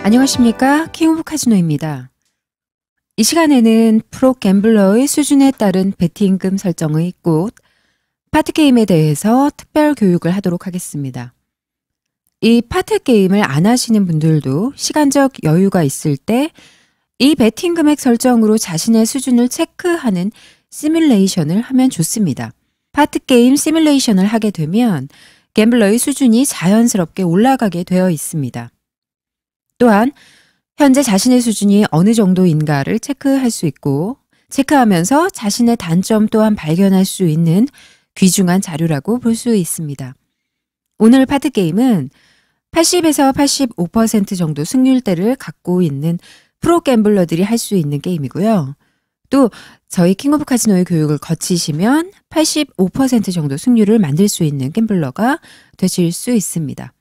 안녕하십니까, 킹 오브 카지노입니다. 이 시간에는 프로 갬블러의 수준에 따른 베팅금 설정의 꽃, 파트게임에 대해서 특별 교육을 하도록 하겠습니다. 이 파트게임을 안 하시는 분들도 시간적 여유가 있을 때 이 베팅 금액 설정으로 자신의 수준을 체크하는 시뮬레이션을 하면 좋습니다. 파트게임 시뮬레이션을 하게 되면 갬블러의 수준이 자연스럽게 올라가게 되어 있습니다. 또한 현재 자신의 수준이 어느 정도인가를 체크할 수 있고, 체크하면서 자신의 단점 또한 발견할 수 있는 귀중한 자료라고 볼 수 있습니다. 오늘 파트게임은 80에서 85% 정도 승률대를 갖고 있는 프로 갬블러들이 할 수 있는 게임이고요. 또 저희 킹 오브 카지노의 교육을 거치시면 85% 정도 승률을 만들 수 있는 갬블러가 되실 수 있습니다.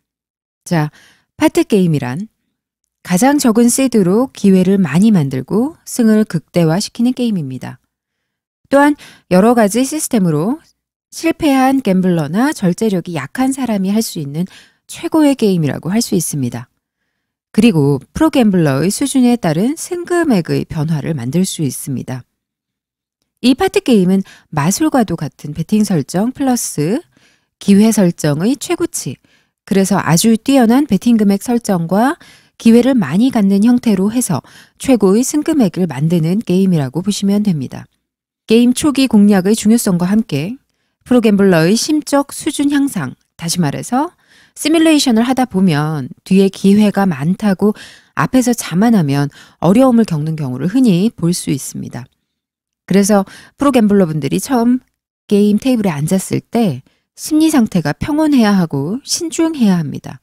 자, 파트게임이란 가장 적은 시드로 기회를 많이 만들고 승을 극대화시키는 게임입니다. 또한 여러 가지 시스템으로 실패한 갬블러나 절제력이 약한 사람이 할 수 있는 최고의 게임이라고 할 수 있습니다. 그리고 프로 갬블러의 수준에 따른 승금액의 변화를 만들 수 있습니다. 이 파트게임은 마술과도 같은 베팅 설정 플러스 기회 설정의 최고치, 그래서 아주 뛰어난 베팅 금액 설정과 기회를 많이 갖는 형태로 해서 최고의 승금액을 만드는 게임이라고 보시면 됩니다. 게임 초기 공략의 중요성과 함께 프로 갬블러의 심적 수준 향상, 다시 말해서 시뮬레이션을 하다 보면 뒤에 기회가 많다고 앞에서 자만하면 어려움을 겪는 경우를 흔히 볼 수 있습니다. 그래서 프로 갬블러 분들이 처음 게임 테이블에 앉았을 때 심리 상태가 평온해야 하고 신중해야 합니다.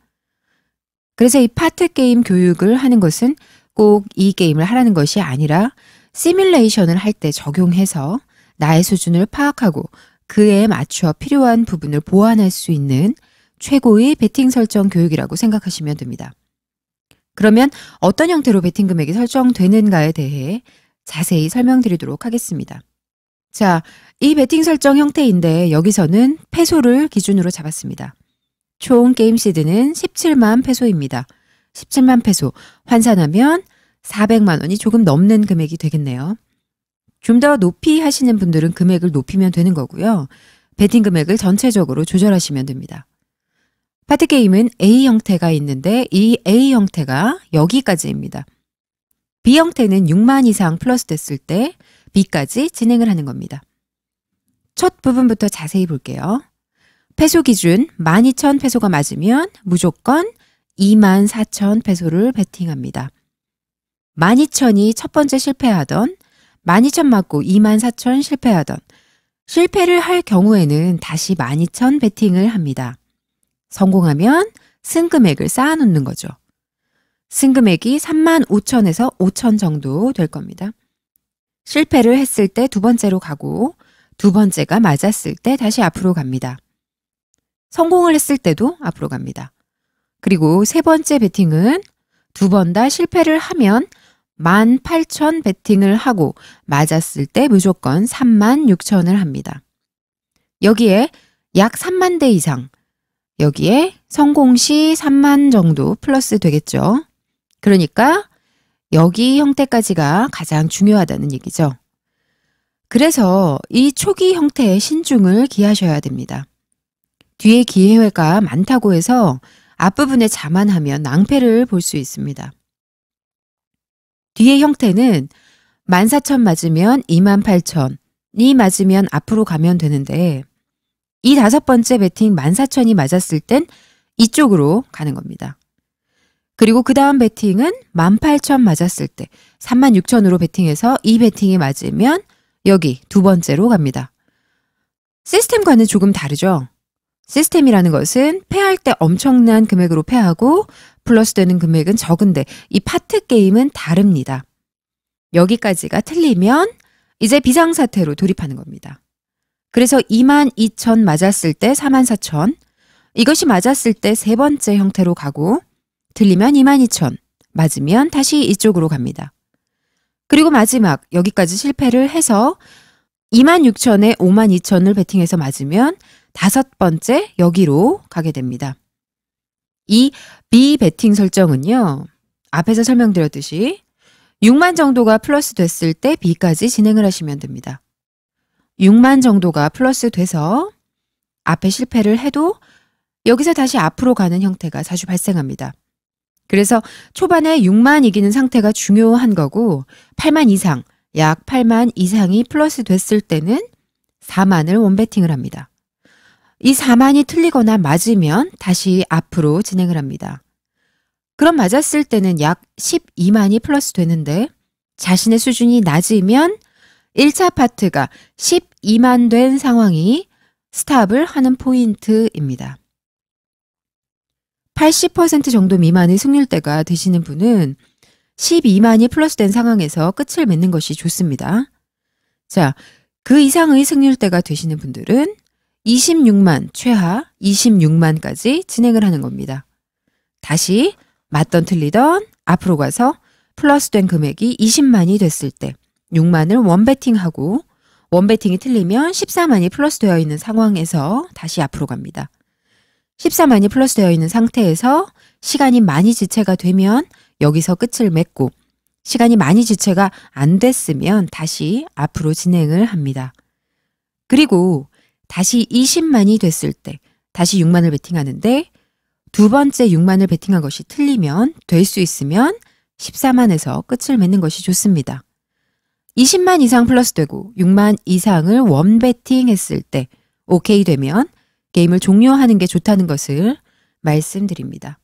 그래서 이 파트 게임 교육을 하는 것은 꼭 이 게임을 하라는 것이 아니라 시뮬레이션을 할 때 적용해서 나의 수준을 파악하고 그에 맞춰 필요한 부분을 보완할 수 있는 최고의 베팅 설정 교육이라고 생각하시면 됩니다. 그러면 어떤 형태로 베팅 금액이 설정되는가에 대해 자세히 설명드리도록 하겠습니다. 자, 이 베팅 설정 형태인데 여기서는 페소를 기준으로 잡았습니다. 총 게임 시드는 17만 페소입니다. 17만 페소 환산하면 400만 원이 조금 넘는 금액이 되겠네요. 좀 더 높이 하시는 분들은 금액을 높이면 되는 거고요. 베팅 금액을 전체적으로 조절하시면 됩니다. 파트게임은 A 형태가 있는데 이 A 형태가 여기까지입니다. B 형태는 6만 이상 플러스 됐을 때 B까지 진행을 하는 겁니다. 첫 부분부터 자세히 볼게요. 페소 기준 12,000페소가 맞으면 무조건 24,000페소를 베팅합니다. 12,000이 첫 번째 실패하던, 12,000 맞고 24,000 실패하던, 실패를 할 경우에는 다시 12,000 베팅을 합니다. 성공하면 승금액을 쌓아놓는 거죠. 승금액이 35,000에서 5,000 정도 될 겁니다. 실패를 했을 때 두 번째로 가고 두 번째가 맞았을 때 다시 앞으로 갑니다. 성공을 했을 때도 앞으로 갑니다. 그리고 세 번째 베팅은 두 번 다 실패를 하면 18,000 베팅을 하고 맞았을 때 무조건 36,000을 합니다. 여기에 약 3만 대 이상, 여기에 성공 시 3만 정도 플러스 되겠죠. 그러니까 여기 형태까지가 가장 중요하다는 얘기죠. 그래서 이 초기 형태의 신중을 기하셔야 됩니다. 뒤에 기회가 많다고 해서 앞부분에 자만하면 낭패를 볼 수 있습니다. 뒤의 형태는 14,000 맞으면 28,000이 맞으면 앞으로 가면 되는데 이 다섯 번째 베팅 14,000이 맞았을 땐 이쪽으로 가는 겁니다. 그리고 그 다음 베팅은 18,000 맞았을 때 36,000으로 베팅해서 이 베팅이 맞으면 여기 두 번째로 갑니다. 시스템과는 조금 다르죠. 시스템이라는 것은 패할 때 엄청난 금액으로 패하고 플러스 되는 금액은 적은데 이 파트 게임은 다릅니다. 여기까지가 틀리면 이제 비상사태로 돌입하는 겁니다. 그래서 22,000 맞았을 때 44,000, 이것이 맞았을 때 세 번째 형태로 가고 틀리면 22,000, 맞으면 다시 이쪽으로 갑니다. 그리고 마지막 여기까지 실패를 해서 26,000에 52,000을 베팅해서 맞으면 다섯 번째 여기로 가게 됩니다. 이 B 베팅 설정은요. 앞에서 설명드렸듯이 6만 정도가 플러스 됐을 때 B까지 진행을 하시면 됩니다. 6만 정도가 플러스 돼서 앞에 실패를 해도 여기서 다시 앞으로 가는 형태가 자주 발생합니다. 그래서 초반에 6만 이기는 상태가 중요한 거고 8만 이상, 약 8만 이상이 플러스 됐을 때는 4만을 원베팅을 합니다. 이 4만이 틀리거나 맞으면 다시 앞으로 진행을 합니다. 그럼 맞았을 때는 약 12만이 플러스 되는데 자신의 수준이 낮으면 1차 파트가 12만 된 상황이 스탑을 하는 포인트입니다. 80% 정도 미만의 승률대가 되시는 분은 12만이 플러스된 상황에서 끝을 맺는 것이 좋습니다. 자, 그 이상의 승률대가 되시는 분들은 26만, 최하 26만까지 진행을 하는 겁니다. 다시 맞던 틀리던 앞으로 가서 플러스된 금액이 20만이 됐을 때 6만을 원베팅하고 원베팅이 틀리면 14만이 플러스 되어 있는 상황에서 다시 앞으로 갑니다. 14만이 플러스 되어 있는 상태에서 시간이 많이 지체가 되면 여기서 끝을 맺고 시간이 많이 지체가 안 됐으면 다시 앞으로 진행을 합니다. 그리고 다시 20만이 됐을 때 다시 6만을 베팅하는데 두 번째 6만을 베팅한 것이 틀리면 될 수 있으면 14만에서 끝을 맺는 것이 좋습니다. 20만 이상 플러스 되고 6만 이상을 원베팅 했을 때 오케이 되면 게임을 종료하는 게 좋다는 것을 말씀드립니다.